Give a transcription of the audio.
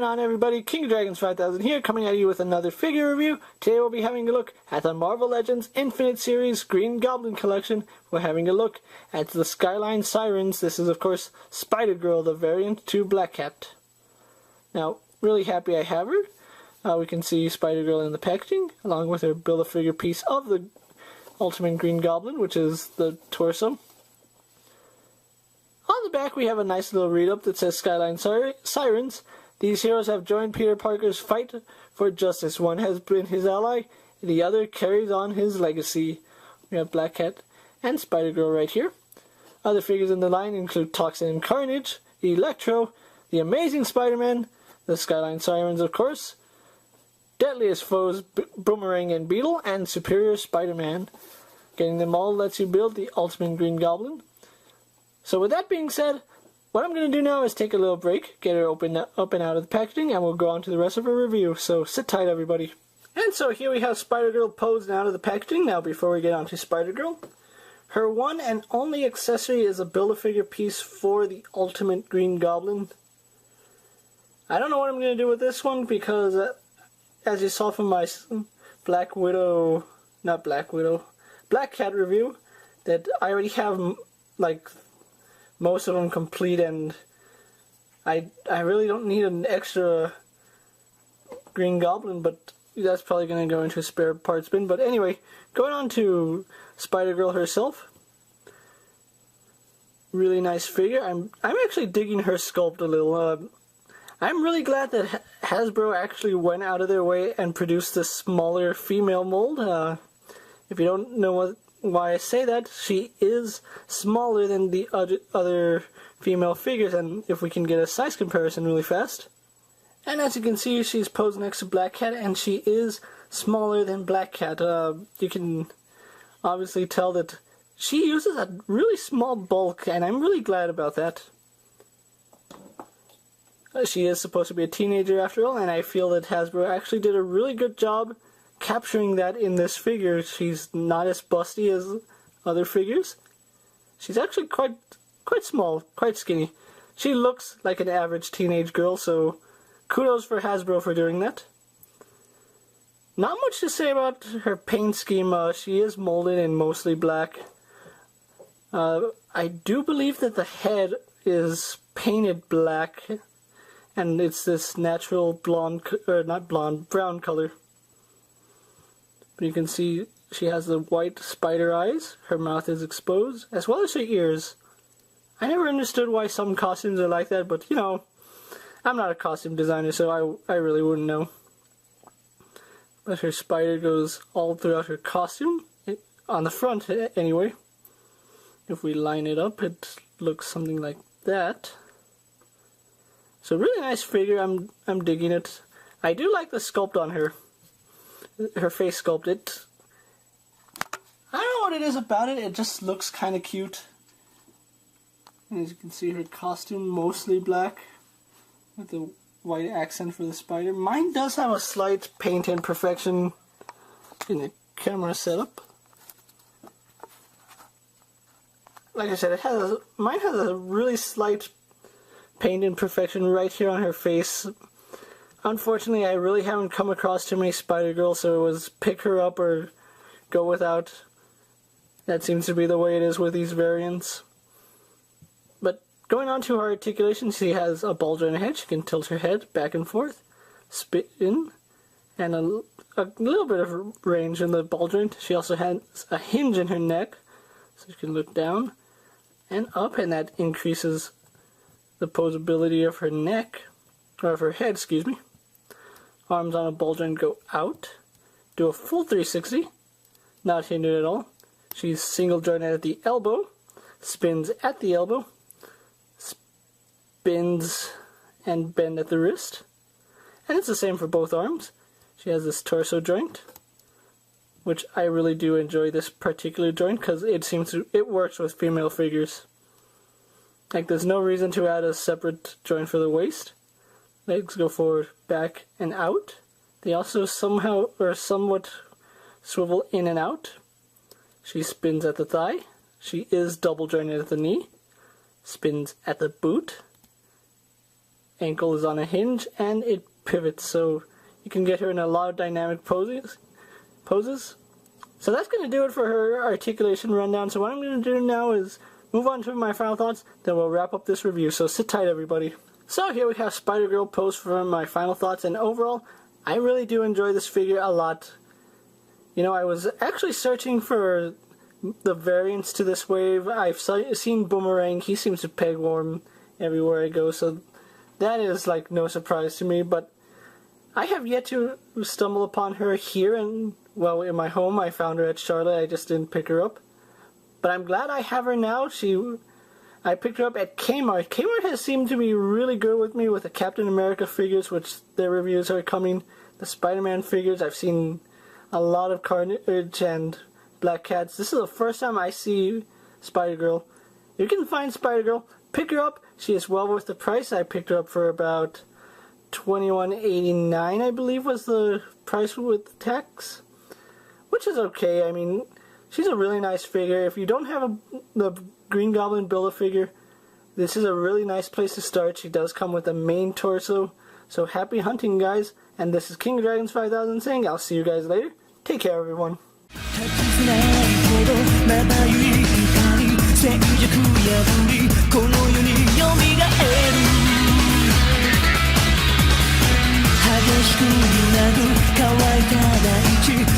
on, everybody? King of Dragons 5000 here, coming at you with another figure review. Today we'll be having a look at the Marvel Legends Infinite Series Green Goblin Collection. We're having a look at the Skyline Sirens. This is, of course, Spider-Girl, the variant to Black Cat. Now, really happy I have her. We can see Spider-Girl in the packaging, along with her Build-A-Figure piece of the Ultimate Green Goblin, which is the torso. On the back we have a nice little read-up that says Skyline Sirens. These heroes have joined Peter Parker's fight for justice. One has been his ally, and the other carries on his legacy. We have Black Cat and Spider-Girl right here. Other figures in the line include Toxin and Carnage, Electro, the Amazing Spider-Man, the Skyline Sirens of course, Deadliest Foes Boomerang and Beetle, and Superior Spider-Man. Getting them all lets you build the Ultimate Green Goblin. So with that being said, what I'm going to do now is take a little break, get her up and out of the packaging, and we'll go on to the rest of her review. So sit tight, everybody. And so here we have Spider-Girl posed out of the packaging. Now before we get on to Spider-Girl, her one and only accessory is a Build-A-Figure piece for the Ultimate Green Goblin. I don't know what I'm going to do with this one because, as you saw from my Black Cat review, that I already have, like, most of them complete, and I really don't need an extra Green Goblin, but that's probably going to go into a spare parts bin. But anyway, going on to Spider-Girl herself. Really nice figure. I'm actually digging her sculpt a little. I'm really glad that Hasbro actually went out of their way and produced this smaller female mold. If you don't know why I say that, she is smaller than the other female figures, and if we can get a size comparison really fast. And as you can see, she's posed next to Black Cat, and she is smaller than Black Cat. You can obviously tell that she uses a really small bulk, and I'm really glad about that. She is supposed to be a teenager after all, and I feel that Hasbro actually did a really good job capturing that in this figure. She's not as busty as other figures. She's actually quite small, quite skinny. She looks like an average teenage girl, so kudos for Hasbro for doing that. Not much to say about her paint scheme. She is molded in mostly black. I do believe that the head is painted black, and it's this natural blonde, or not blonde, brown color. But you can see she has the white spider eyes, her mouth is exposed, as well as her ears. I never understood why some costumes are like that, but you know, I'm not a costume designer, so I really wouldn't know. But her spider goes all throughout her costume, on the front anyway. If we line it up, it looks something like that. So really nice figure, I'm digging it. I do like the sculpt on her. Her face sculpt, I don't know what it is about it, it just looks kind of cute. And as you can see, her costume mostly black, with the white accent for the spider. Mine does have a slight paint imperfection in the camera setup. Like I said, mine has a really slight paint imperfection right here on her face. Unfortunately, I really haven't come across too many Spider-Girls, so it was pick her up or go without. That seems to be the way it is with these variants. But going on to her articulation, she has a bulge in her head. She can tilt her head back and forth, spin, and a little bit of range in the ball joint. She also has a hinge in her neck, so you can look down and up, and that increases the posability of her neck, or of her head, excuse me. Arms on a ball joint go out, do a full 360, not hindered at all. She's single jointed at the elbow, spins at the elbow, spins and bend at the wrist, and it's the same for both arms. She has this torso joint, which I really do enjoy this particular joint because it works with female figures. Like, there's no reason to add a separate joint for the waist. Legs go forward, back, and out. They also somehow or somewhat swivel in and out. She spins at the thigh. She is double jointed at the knee. Spins at the boot. ankle is on a hinge and it pivots, so you can get her in a lot of dynamic poses. So that's going to do it for her articulation rundown. So what I'm going to do now is move on to my final thoughts, then we'll wrap up this review. So sit tight, everybody. So here we have Spider-Girl posed for my final thoughts, and overall, I really do enjoy this figure a lot. You know, I was actually searching for the variants to this wave. I've seen Boomerang. He seems to peg warm everywhere I go, so that is like no surprise to me, but I have yet to stumble upon her here in my home. I found her at Charlotte. I just didn't pick her up. But I'm glad I have her now. I picked her up at Kmart. Kmart has seemed to be really good with me with the Captain America figures, which their reviews are coming. The Spider-Man figures, I've seen a lot of Carnage and Black Cats. This is the first time I see Spider-Girl. You can find Spider-Girl, pick her up. She is well worth the price. I picked her up for about $21.89, I believe was the price with tax, which is okay. I mean, she's a really nice figure. If you don't have the Green Goblin Build-A-Figure, this is a really nice place to start. She does come with a main torso. So happy hunting, guys. And this is King of Dragons 5000 saying I'll see you guys later. Take care, everyone. 激しく揺らぐ乾いた大地